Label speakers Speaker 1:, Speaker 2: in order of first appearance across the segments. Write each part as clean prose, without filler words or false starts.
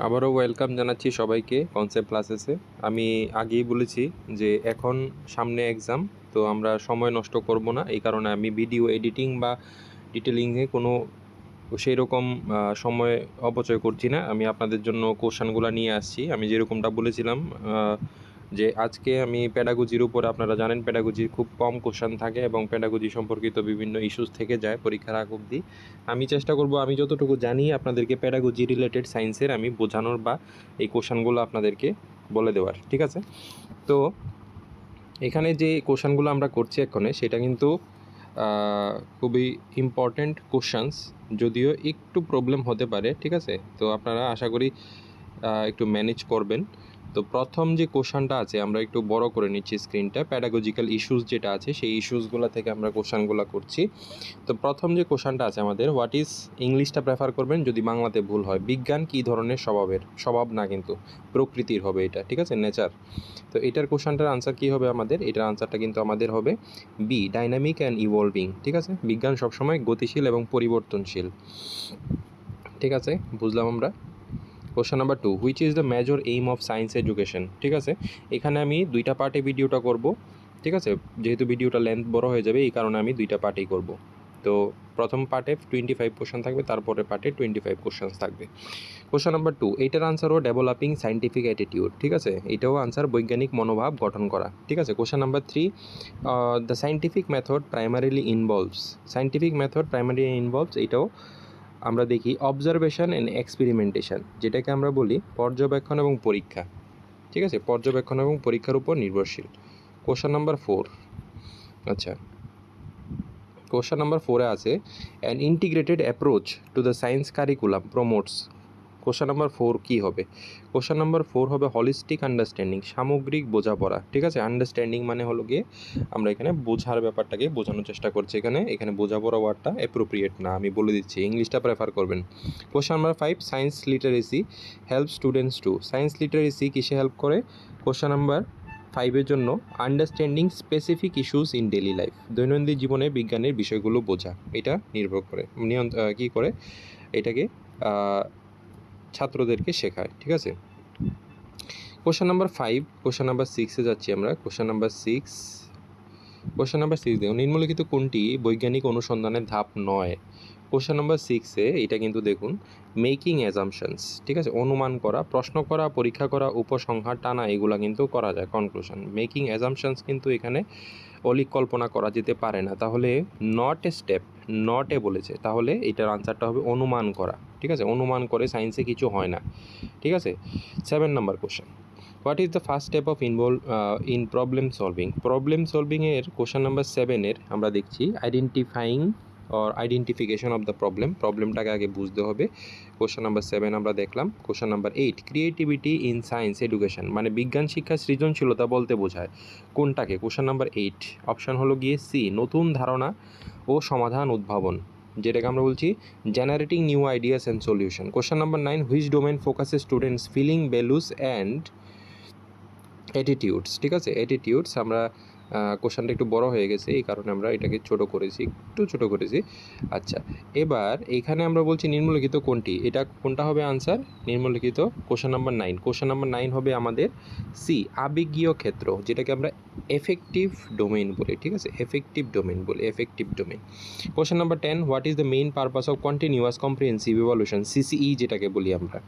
Speaker 1: আবারও ওয়েলকাম জানাচ্ছি সবাইকে কনসেপ্ট ক্লাসেসে। আমি আগেই বলেছি যে এখন সামনে এক্সাম, তো আমরা সময় নষ্ট করব না। এই কারণে আমি ভিডিও এডিটিং বা ডিটেলিংয়ে কোনো সেই রকম সময় অপচয় করছি না। আমি আপনাদের জন্য কোশ্চেনগুলো নিয়ে আসছি। আমি যেরকমটা বলেছিলাম যে আজকে আমি প্যাডাগজির উপরে, আপনারা জানেন প্যাডাগজির খুব কম কোশ্চেন থাকে এবং প্যাডাগজি সম্পর্কিত বিভিন্ন ইস্যুস থেকে যায় পরীক্ষার আগ অবধি। আমি চেষ্টা করব আমি যতটুকু জানি আপনাদেরকে প্যাডাগজি রিলেটেড সায়েন্সের আমি বোঝানোর বা এই কোশ্চেনগুলো আপনাদেরকে বলে দেওয়ার, ঠিক আছে? তো এখানে যে কোশ্চেনগুলো আমরা করছি এক্ষণে সেটা কিন্তু খুবই ইম্পর্ট্যান্ট কোশ্চেনস, যদিও একটু প্রবলেম হতে পারে, ঠিক আছে? তো আপনারা আশা করি একটু ম্যানেজ করবেন। তো প্রথম যে কোশ্চেনটা আছে, আমরা একটু বড় করে নিচ্ছি স্ক্রিনটা। প্যাডাগজিক্যাল ইস্যুস যেটা আছে সেই ইস্যুসগুলো থেকে আমরা কোশ্চেনগুলো করছি। তো প্রথম যে কোশ্চেনটা আছে আমাদের, হোয়াট ইজ, ইংলিশটা প্রেফার করবেন যদি বাংলাতে ভুল হয়। বিজ্ঞান কী ধরনের স্বভাবের? স্বভাব না কিন্তু প্রকৃতির হবে এটা, ঠিক আছে? নেচার। তো এটার কোশ্চেনটার আনসার কী হবে আমাদের? এটার আনসারটা কিন্তু আমাদের হবে বি, ডাইনামিক অ্যান্ড ইভলভিং, ঠিক আছে? বিজ্ঞান সবসময় গতিশীল এবং পরিবর্তনশীল, ঠিক আছে? বুঝলাম আমরা। Question number 2, which is the major aim of science education? ঠিক আছে, এখানে আমি দুইটা পার্টে ভিডিওটা করব, ঠিক আছে? যেহেতু ভিডিওটা লেন্থ বড় হয়ে যাবে এই কারণে আমি দুইটা পার্টেই করব। তো প্রথম পার্টে 25 কোশ্চেন থাকবে, তারপরে পার্টে 25 কোশ্চেন থাকবে। কোশ্চেন নাম্বার 2, এইটার আনসারও ডেভেলপিং সায়েন্টিফিক অ্যাটিটিউড, ঠিক আছে? এটাও আনসার বৈজ্ঞানিক মনোভাব গঠন করা, ঠিক আছে? Question number 3, the scientific method primarily involves, এটাও আমরা দেখি অবজারভেশন অ্যান্ড এক্সপেরিমেন্টেশন, যেটাকে আমরা বলি পর্যবেক্ষণ এবং পরীক্ষা, ঠিক আছে? পর্যবেক্ষণ এবং পরীক্ষার উপর নির্ভরশীল। কোশ্চেন নাম্বার 4, আচ্ছা, কোশ্চেন নাম্বার 4-এ আছে an integrated approach to the science curriculum promotes. Question number 4 কী হবে? কোশ্চেন নাম্বার 4 হবে হলিস্টিক আন্ডারস্ট্যান্ডিং, সামগ্রিক বোঝাপড়া, ঠিক আছে? আন্ডারস্ট্যান্ডিং মানে হলো গিয়ে আমরা এখানে বোঝার ব্যাপারটাকে বোঝানোর চেষ্টা করছি। এখানে বোঝাপড়া ওয়ার্ডটা অ্যাপ্রোপ্রিয়েট না, আমি বলে দিচ্ছি, ইংলিশটা প্রেফার করবেন। Question number 5, science literacy help students two, science literacy কিসে হেল্প করে? কোশ্চেন নাম্বার 5-এর জন্য understanding specific issues in daily life, দৈনন্দিন জীবনে বিজ্ঞানের বিষয়গুলো বোঝা, এটা নির্ভর করে কী করে এটাকে ছাত্রদেরকে শেখায়, ঠিক আছে? কোশ্চেন নাম্বার 5, কোশ্চেন নাম্বার 6-এ যাচ্ছি আমরা। কোশ্চেন নাম্বার 6 দেখুন, নিম্নলিখিত কোনটি বৈজ্ঞানিক অনুসন্ধানের ধাপ নয়? কোশ্চেন নাম্বার 6-এ এটা কিন্তু দেখুন মেকিং অ্যাজাম্পশনস, ঠিক আছে? অনুমান করা, প্রশ্ন করা, পরীক্ষা করা, উপসংহার টানা, এগুলা কিন্তু করা যায়। কনক্লুশন, মেকিং অ্যাজাম্পশনস কিন্তু এখানে অলিক কল্পনা করা যেতে পারে না। তাহলে not a step, not a বলেছে, তাহলে এটার আনসারটা হবে অনুমান করা, ঠিক আছে? অনুমান করে সায়েন্সে কিছু হয় না, ঠিক আছে? 7 number question, what is the first step of in problem সলভিংয়ের কোশ্চেন নাম্বার 7-এর আমরা দেখছি আইডেন্টিফিকেশন অফ দ্য প্রবলেমটাকে আগে বুঝতে হবে। কোশ্চেন নাম্বার 7 আমরা দেখলাম। Question number 8, creativity in science education, মানে বিজ্ঞান শিক্ষা সৃজনশীলতা বলতে বোঝায় কোনটাকে? কোশ্চেন নাম্বার 8 অপশান হলো গিয়ে সি, নতুন ধারণা ও সমাধান উদ্ভাবন, যেটাকে আমরা বলছি generating new ideas and solution. Question number 9, which domain focuses students feeling values and attitudes, ঠিক আছে? অ্যাটিটিউডস, আমরা কোশ্চেনটা একটু বড় হয়ে গেছে এই কারণে আমরা এটাকে একটু ছোট করেছি। আচ্ছা, এবার এখানে আমরা বলছি নিম্নলিখিত কোনটি, এটা কোনটা হবে আনসার? নিম্নলিখিত কোশ্চেন নাম্বার 9 হবে আমাদের সি, আবেগীয় ক্ষেত্র, যেটাকে আমরা এফেক্টিভ ডোমেইন বলি, ঠিক আছে? Effective domain. Question number 10, what is the main purpose of continuous comprehensive evaluation, CCE যেটাকে বলি আমরা,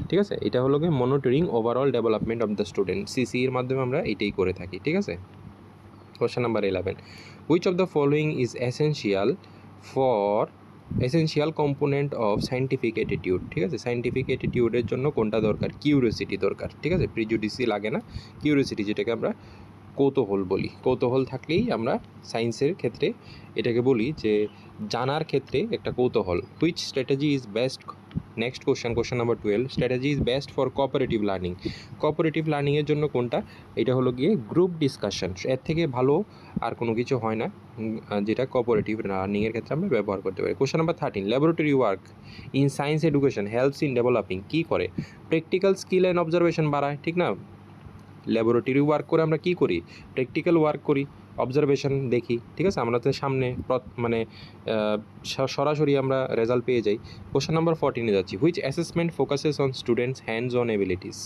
Speaker 1: ঠিক আছে? এটা হলো গিয়ে monitoring overall development of the student, CC এর মাধ্যমে আমরা এটাই করে থাকি, ঠিক আছে? Question number 11, which of the following is essential component of scientific attitude, ঠিক আছে? সায়েন্টিফিক অ্যাটিটিউডের জন্য কোনটা দরকার? কিউরিওসিটি দরকার, ঠিক আছে? প্রিজুডিসি লাগে না, কিউরিওসিটি, যেটাকে আমরা কৌতূহল বলি। কৌতূহল থাকলেই আমরা সায়েন্সের ক্ষেত্রে এটাকে বলি যে জানার ক্ষেত্রে একটা কৌতূহল। Which strategy is best, next question number 12, strategy is best for cooperative লার্নিংয়ের জন্য কোনটা? এটা হলো গিয়ে গ্রুপ ডিসকাশন, এর থেকে ভালো আর কোনো কিছু হয় না যেটা কোঅপারেটিভ লার্নিংয়ের ক্ষেত্রে আমরা ব্যবহার করতে পারি। Question number 13, laboratory work in science education helps in developing, কী করে? প্র্যাকটিক্যাল স্কিল অ্যান্ড অবজারভেশন বাড়ায়, ঠিক না? ল্যাবরেটরি ওয়ার্ক করে আমরা কী করি? প্র্যাকটিক্যাল ওয়ার্ক করি। অবজারভেশন দেখি, ঠিক আছে, আমরা তো সামনে মানে সরাসরি আমরা রেজাল্ট পেয়ে যাই। কোশ্চেন নাম্বার 14 যাচ্ছি, which assessment focuses on students hands on abilities.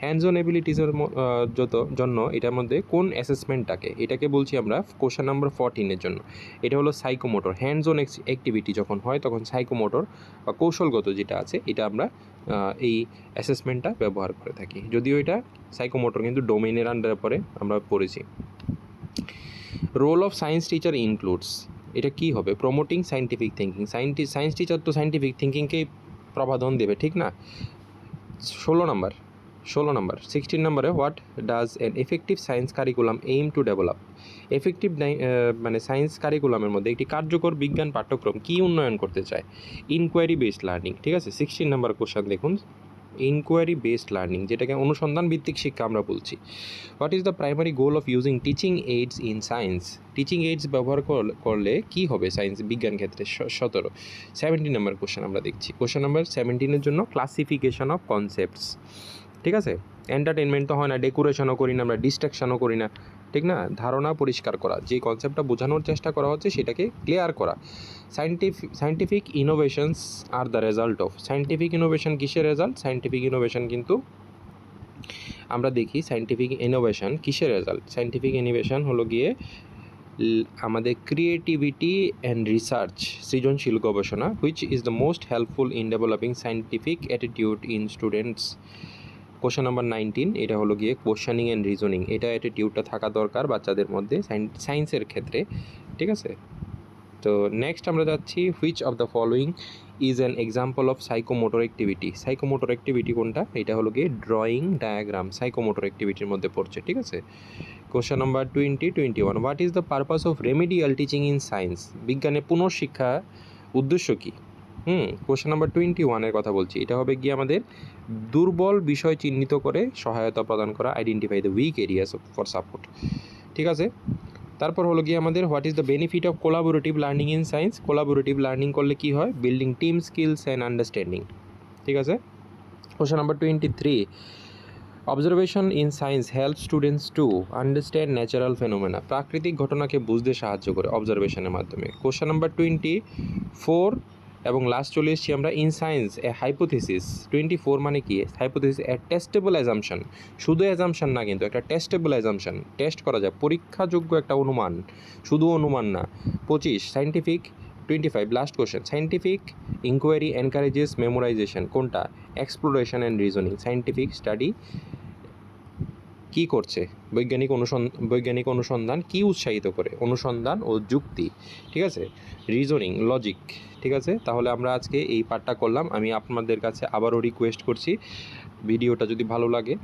Speaker 1: Hands on এবিলিটিসের জন্য এটার মধ্যে কোন অ্যাসেসমেন্টটাকে, এটাকে বলছি আমরা কোশ্চেন নাম্বার 14 জন্য। এটা হলো সাইকোমোটর। হ্যান্ডস অন অ্যাক্টিভিটি যখন হয় তখন সাইকোমোটর বা কৌশলগত যেটা আছে এটা আমরা এই অ্যাসেসমেন্টটা ব্যবহার করে থাকি, যদিও এটা সাইকোমোটর কিন্তু ডোমেইনের আন্ডারে পরে আমরা পড়েছি। Role of science teacher includes, এটা কি হবে, promoting scientific thinking. Science teacher তো সায়েন্টিফিক থিঙ্কিংকেই প্রবাদন দেবে, ঠিক না? 16 নম্বর 16 নম্বরে what does an effective science curriculum aim to develop. Effective মানে সায়েন্স কারিকুলামের মধ্যে একটি কার্যকর বিজ্ঞান পাঠ্যক্রম কী উন্নয়ন করতে চায়? ইনকোয়ারি বেসড লার্নিং, ঠিক আছে। 16 নম্বর কোশ্চেন দেখুন, ইনকোয়ারি বেসড লার্নিং, যেটাকে অনুসন্ধান ভিত্তিক শিক্ষা আমরা বলছি। What is the primary goal of using teaching AIDS in science. Teaching AIDS ব্যবহার করলে কী হবে সায়েন্স বিজ্ঞান ক্ষেত্রে? 17 নম্বর কোশ্চেন আমরা দেখছি। কোশ্চেন নাম্বার 17 জন্য ক্লাসিফিকেশন অফ কনসেপ্টস, ঠিক আছে। এন্টারটেনমেন্ট তো হয় না, ডেকোরেশনও করি না আমরা, ডিস্ট্রাকশনও করি না, ঠিক না। ধারণা পরিষ্কার করা, যে কনসেপ্টটা বোঝানোর চেষ্টা করা হচ্ছে সেটাকে ক্লিয়ার করা। Scientific innovations are the result of. Scientific innovation কিসের রেজাল্ট? সায়েন্টিফিক ইনোভেশন কিন্তু আমরা দেখি সায়েন্টিফিক ইনোভেশন কিসের রেজাল্ট। সায়েন্টিফিক ইনোভেশন হলো গিয়ে আমাদের ক্রিয়েটিভিটি অ্যান্ড রিসার্চ, সৃজনশীল গবেষণা, which is the most helpful in developing scientific attitude in students. Question number 19, এটা হলো গিয়ে কোশ্চেনিং অ্যান্ড রিজনিং। এটা অ্যাটিটিউডটা থাকা দরকার বাচ্চাদের মধ্যে সায়েন্সের ক্ষেত্রে, ঠিক আছে। তো নেক্সট আমরা যাচ্ছি, which of the following is an example of psychomotor activity. Psychomotor activity কোনটা? এটা হলো গিয়ে ড্রয়িং ডায়াগ্রাম সাইকোমোটর অ্যাক্টিভিটির মধ্যে পড়ছে, ঠিক আছে। Question number 21, what is the purpose of remedial teaching in science. বিজ্ঞানে পুনঃশিক্ষা উদ্দেশ্য কী? কোশ্চেন নাম্বার 21 কথা বলছি। এটা হবে গিয়ে আমাদের দুর্বল বিষয় চিহ্নিত করে সহায়তা প্রদান করা, identify the weak areas for support, ঠিক আছে। তারপর হলো গিয়ে আমাদের what is the benefit of collaborative learning in science. Collaborative learning করলে কী হয়? Building team skills and understanding, ঠিক আছে। Question number 23, observation in science help students to understand natural phenomena. প্রাকৃতিক ঘটনাকে বুঝতে সাহায্য করে অবজারভেশনের মাধ্যমে। কোশ্চেন নাম্বার 24 এবং লাস্ট চলে এসেছি আমরা, ইন সায়েন্স এ হাইপোথিসিস। 24 মানে কি? হাইপোথিসিস এ টেস্টেবল অ্যাজাম্পশন, শুধু অ্যাজাম্পশন না, কিন্তু একটা টেস্টেবল অ্যাজাম্পশন, টেস্ট করা যায়, পরীক্ষাযোগ্য একটা অনুমান, শুধু অনুমান না। 25 last question, scientific inquiry encourages memorisation. কোনটা? Exploration and reasoning. Scientific study কী করছে? বৈজ্ঞানিক অনুসন্ধান কী উৎসাহিত করে? অনুসন্ধান ও যুক্তি, ঠিক আছে, রিজনিং, লজিক, ঠিক আছে। তাহলে আমরা আজকে এই পার্টটা করলাম। আমি আপনাদের কাছে আবারও রিকোয়েস্ট করছি, ভিডিওটা যদি ভালো লাগে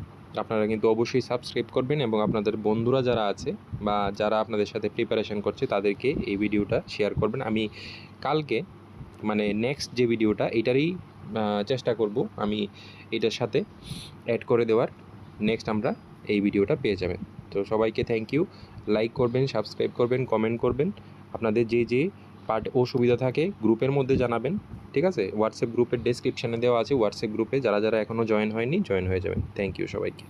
Speaker 1: আপনারা কিন্তু অবশ্যই সাবস্ক্রাইব করবেন এবং আপনাদের বন্ধুরা যারা আছে বা যারা আপনাদের সাথে প্রিপারেশন করছে তাদেরকে এই ভিডিওটা শেয়ার করবেন। আমি কালকে মানে নেক্সট যে ভিডিওটা এটারই চেষ্টা করব আমি এটার সাথে অ্যাড করে দেওয়ার। নেক্সট আমরা এই ভিডিওটা পেয়ে যাবেন। তো সবাইকে থ্যাংক ইউ। লাইক করবেন, সাবস্ক্রাইব করবেন, কমেন্ট করবেন। আপনাদের যে পার্ট অসুবিধা থাকে গ্রুপের মধ্যে জানাবেন, ঠিক আছে। হোয়াটসঅ্যাপ গ্রুপের ডেসক্রিপশানে দেওয়া আছে, হোয়াটসঅ্যাপ গ্রুপে যারা এখনও জয়েন হয়নি জয়েন হয়ে যাবেন। থ্যাংক ইউ সবাইকে।